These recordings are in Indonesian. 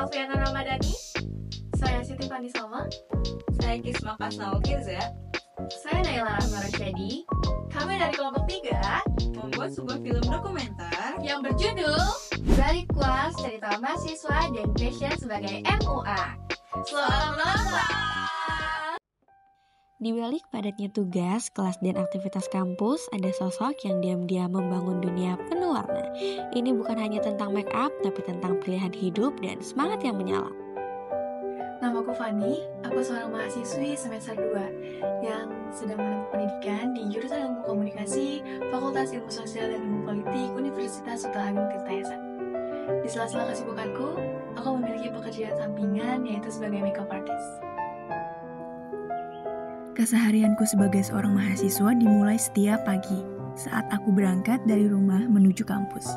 Salviana Ramadhani. Saya Siti Fani Salma. Saya Kisma Kasnaukirza. Saya Naila Rahma Rasyadi. Kami dari kelompok 3 membuat sebuah film dokumenter yang berjudul Balik Kelas Cerita Mahasiswa dan Passion sebagai MUA. Selamat menonton! Di balik padatnya tugas, kelas dan aktivitas kampus, ada sosok yang diam-diam membangun dunia penuh warna. Ini bukan hanya tentang make up, tapi tentang pilihan hidup dan semangat yang menyala. Namaku Fani, aku seorang mahasiswi semester 2 yang sedang menempuh pendidikan di jurusan Ilmu Komunikasi, Fakultas Ilmu Sosial dan Ilmu Politik, Universitas Sultan Agung Tirtaesa. Di sela-sela kesibukanku, aku memiliki pekerjaan sampingan yaitu sebagai makeup artist. Keseharianku sebagai seorang mahasiswa dimulai setiap pagi saat aku berangkat dari rumah menuju kampus.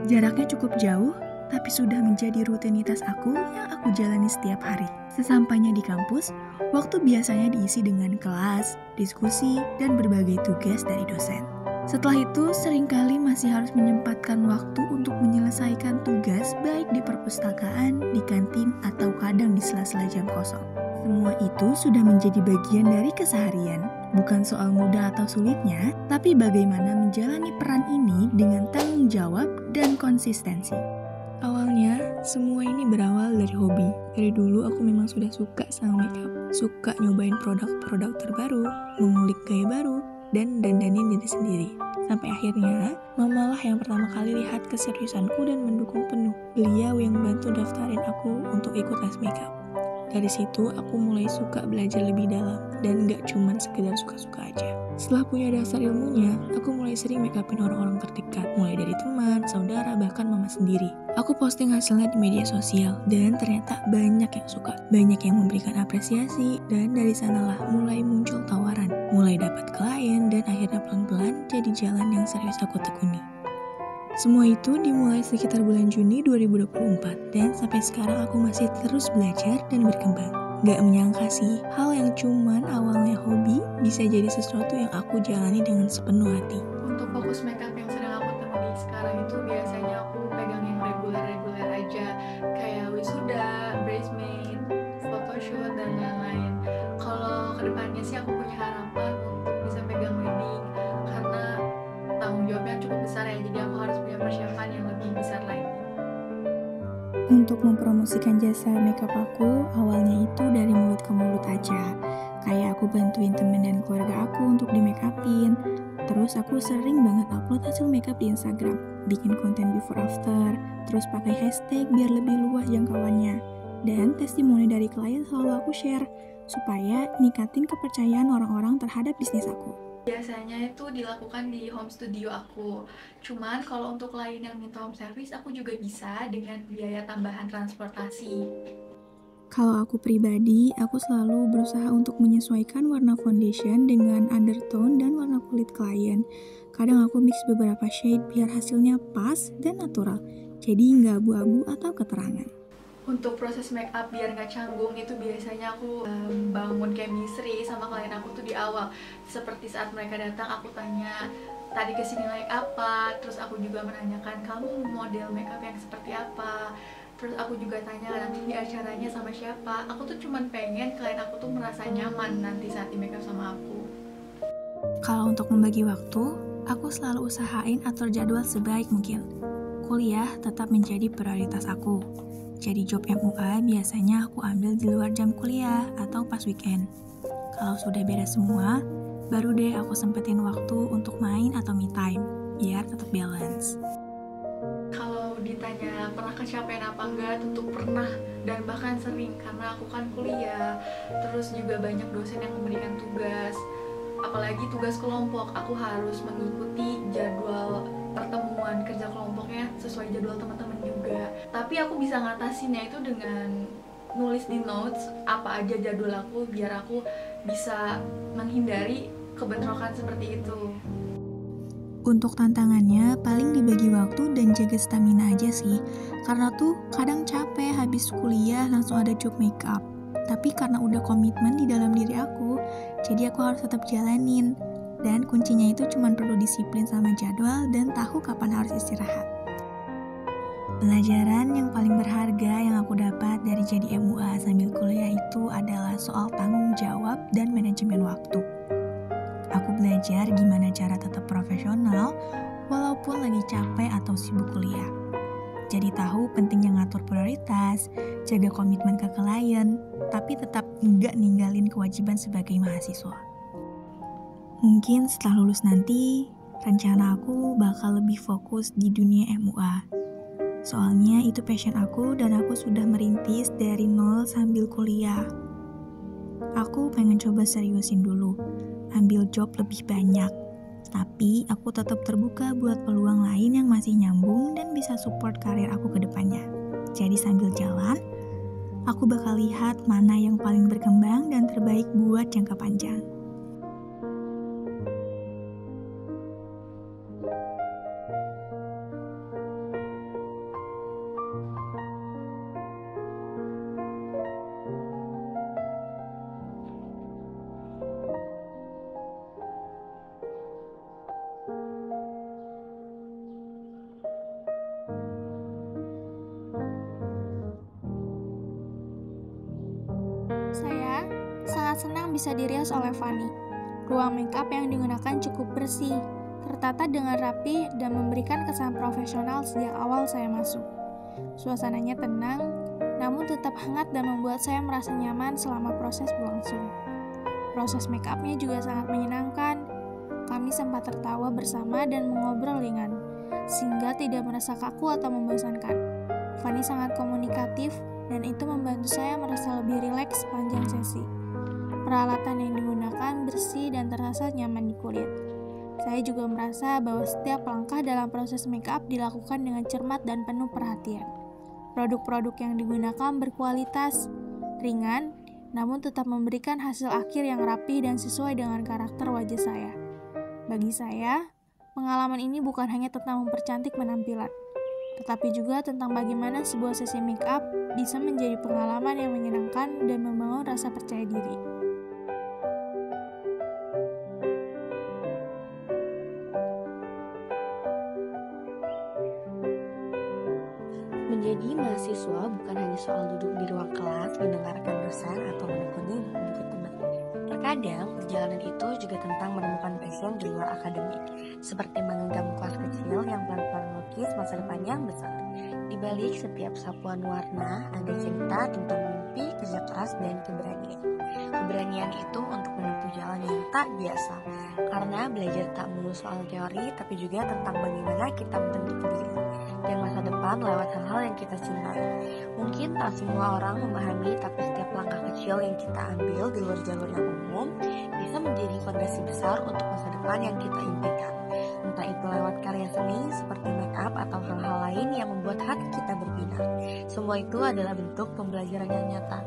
Jaraknya cukup jauh, tapi sudah menjadi rutinitas aku yang aku jalani setiap hari. Sesampainya di kampus, waktu biasanya diisi dengan kelas, diskusi, dan berbagai tugas dari dosen. Setelah itu, seringkali masih harus menyempatkan waktu untuk menyelesaikan tugas baik di perpustakaan, di kantin, atau kadang di sela-sela jam kosong. Semua itu sudah menjadi bagian dari keseharian, bukan soal mudah atau sulitnya, tapi bagaimana menjalani peran ini dengan tanggung jawab dan konsistensi. Awalnya, semua ini berawal dari hobi. Dari dulu aku memang sudah suka sama makeup, suka nyobain produk-produk terbaru, mengulik gaya baru, dan dandanin diri sendiri. Sampai akhirnya, mamalah yang pertama kali lihat keseriusanku dan mendukung penuh. Beliau yang bantu daftarin aku untuk ikut les makeup. Dari situ aku mulai suka belajar lebih dalam dan gak cuman sekedar suka-suka aja. Setelah punya dasar ilmunya, aku mulai sering make upin orang-orang terdekat, mulai dari teman, saudara, bahkan mama sendiri. Aku posting hasilnya di media sosial dan ternyata banyak yang suka, banyak yang memberikan apresiasi, dan dari sanalah mulai muncul tawaran, mulai dapat klien, dan akhirnya pelan-pelan jadi jalan yang serius aku tekuni. Semua itu dimulai sekitar bulan Juni 2024 dan sampai sekarang aku masih terus belajar dan berkembang. Gak menyangka sih, hal yang cuman awalnya hobi bisa jadi sesuatu yang aku jalani dengan sepenuh hati. Untuk fokus makeup yang sedang aku temui sekarang itu biasanya aku pegang yang reguler aja, kayak wisuda, bridesmaid, photoshoot, dan lain-lain. Kalau kedepannya sih aku punya harapan untuk bisa pegang wedding, karena tanggung jawabnya cukup besar ya, jadi aku harus punya persiapan yang lebih besar lagi. Untuk mempromosikan jasa makeup aku, awalnya itu dari mulut ke mulut aja. Kayak aku bantuin temen dan keluarga aku untuk di make upin. Terus aku sering banget upload hasil makeup di Instagram, bikin konten before after, terus pakai hashtag biar lebih luas jangkauannya. Dan testimoni dari klien selalu aku share, supaya ningkatin kepercayaan orang-orang terhadap bisnis aku. Biasanya itu dilakukan di home studio aku. Cuman kalau untuk klien yang minta home service, aku juga bisa dengan biaya tambahan transportasi. Kalau aku pribadi, aku selalu berusaha untuk menyesuaikan warna foundation dengan undertone dan warna kulit klien. Kadang aku mix beberapa shade biar hasilnya pas dan natural, jadi nggak abu-abu atau keterangan. Untuk proses make up biar nggak canggung itu biasanya aku bangun chemistry sama klien aku tuh di awal. Seperti saat mereka datang aku tanya, tadi kesini like apa, terus aku juga menanyakan kamu model make up yang seperti apa. Terus aku juga tanya nanti di acaranya sama siapa. Aku tuh cuman pengen klien aku tuh merasa nyaman nanti saat di make up sama aku. Kalau untuk membagi waktu, aku selalu usahain atur jadwal sebaik mungkin. Kuliah tetap menjadi prioritas aku. Jadi job MUA biasanya aku ambil di luar jam kuliah atau pas weekend. Kalau sudah beres semua, baru deh aku sempetin waktu untuk main atau me time, biar tetap balance. Kalau ditanya pernah kecapean apa enggak, tentu pernah dan bahkan sering, karena aku kan kuliah, terus juga banyak dosen yang memberikan tugas, apalagi tugas kelompok. Aku harus mengikuti jadwal pertemuan kerja kelompoknya sesuai jadwal teman-teman juga. Tapi aku bisa ngatasinnya itu dengan nulis di notes apa aja jadwal aku biar aku bisa menghindari kebentrokan seperti itu. Untuk tantangannya, paling dibagi waktu dan jaga stamina aja sih. Karena tuh kadang capek habis kuliah langsung ada job makeup. Tapi karena udah komitmen di dalam diri aku, jadi aku harus tetap jalanin. Dan kuncinya itu cuma perlu disiplin sama jadwal dan tahu kapan harus istirahat. Pelajaran yang paling berharga yang aku dapat soal tanggung jawab dan manajemen waktu. Aku belajar gimana cara tetap profesional walaupun lagi capek atau sibuk kuliah. Jadi tahu pentingnya ngatur prioritas, jaga komitmen ke klien, tapi tetap nggak ninggalin kewajiban sebagai mahasiswa. Mungkin setelah lulus nanti, rencana aku bakal lebih fokus di dunia MUA. Soalnya itu passion aku dan aku sudah merintis dari nol sambil kuliah. Aku pengen coba seriusin dulu, ambil job lebih banyak. Tapi aku tetap terbuka buat peluang lain yang masih nyambung dan bisa support karir aku ke depannya. Jadi sambil jalan, aku bakal lihat mana yang paling berkembang dan terbaik buat jangka panjang. Saya sangat senang bisa dirias oleh Fanny. Ruang makeup yang digunakan cukup bersih, tertata dengan rapi dan memberikan kesan profesional sejak awal saya masuk. Suasananya tenang, namun tetap hangat dan membuat saya merasa nyaman selama proses berlangsung. Proses makeupnya juga sangat menyenangkan. Kami sempat tertawa bersama dan mengobrol ringan, sehingga tidak merasa kaku atau membosankan. Fanny sangat komunikatif, dan itu membantu saya merasa lebih rileks sepanjang sesi. Peralatan yang digunakan bersih dan terasa nyaman di kulit. Saya juga merasa bahwa setiap langkah dalam proses makeup dilakukan dengan cermat dan penuh perhatian. Produk-produk yang digunakan berkualitas, ringan, namun tetap memberikan hasil akhir yang rapi dan sesuai dengan karakter wajah saya. Bagi saya, pengalaman ini bukan hanya tentang mempercantik penampilan, tetapi juga tentang bagaimana sebuah sesi makeup bisa menjadi pengalaman yang menyenangkan dan membangun rasa percaya diri. Menjadi mahasiswa bukan hanya soal duduk di ruang kelas, mendengarkan dosen, atau menekuni buku teman. Terkadang, perjalanan itu juga tentang menemukan passion di luar akademik, seperti menggenggam kelas kecil yang pelan-pelan melukis masa depan yang besar. Di balik setiap sapuan warna, ada cerita tentang mimpi, kerja keras, dan keberanian. Keberanian itu untuk menempuh jalan yang tak biasa, karena belajar tak melulu soal teori, tapi juga tentang bagaimana kita membentuk diri dan masa depan lewat hal-hal yang kita cintai. Mungkin tak semua orang memahami, tapi setiap langkah kecil yang kita ambil di luar jalur yang umum bisa menjadi fondasi besar untuk masa depan yang kita impikan. Entah itu lewat karya seni seperti make-up atau hal-hal lain yang membuat hati kita berbinar. Semua itu adalah bentuk pembelajaran yang nyata.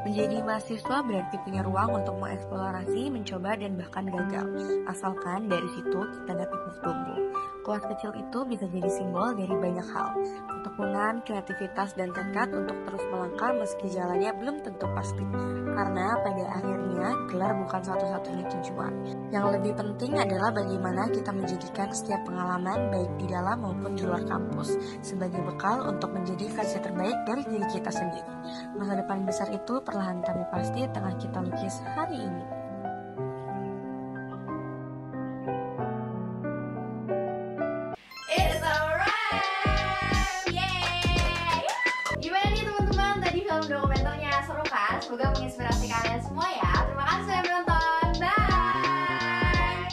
Menjadi mahasiswa berarti punya ruang untuk mengeksplorasi, mencoba, dan bahkan gagal. Asalkan dari situ kita dapat bertumbuh. Kelas kecil itu bisa jadi simbol dari banyak hal. Ketekunan, kreativitas, dan tekad untuk terus melangkah meski jalannya belum tentu pasti. Karena pada akhirnya, gelar bukan satu-satunya tujuan. Yang lebih penting adalah bagaimana kita menjadikan setiap pengalaman, baik di dalam maupun di luar kampus, sebagai bekal untuk menjadi versi terbaik dari diri kita sendiri. Masa depan besar itu perlahan tapi pasti tengah kita lukis hari ini. It's alright, yay! Gimana nih teman-teman? Tadi film dokumenternya seru kan? Semoga menginspirasi kalian semua ya. Terima kasih sudah menonton. Bye.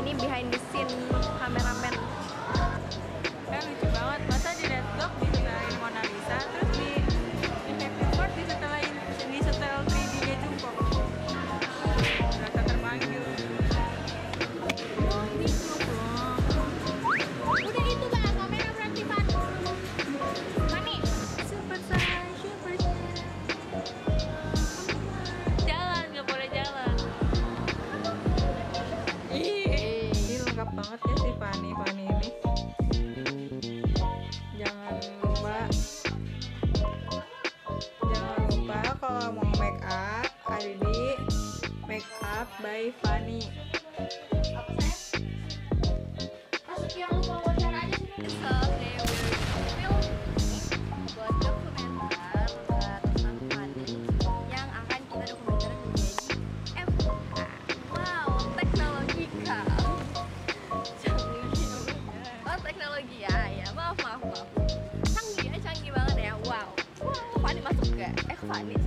Ini behind the scene kameramen. Kan lucu banget, masa di Red Dog disetelin Mona Lisa, terus di Happy Court disetel 3D-nya Jungkook. Merasa terpanggil. Oh ini vlog. Udah itu bang, kamera berarti Pan. Mani, super say, super say. Jalan, gak boleh jalan. Ini lengkap banget ya si Fanny ini. Jangan lupa kalau mau make up ada di Make Up by Fanny. Apa saya? Masuk yang lupa wawancara aja sini. Kesel deh, film Fani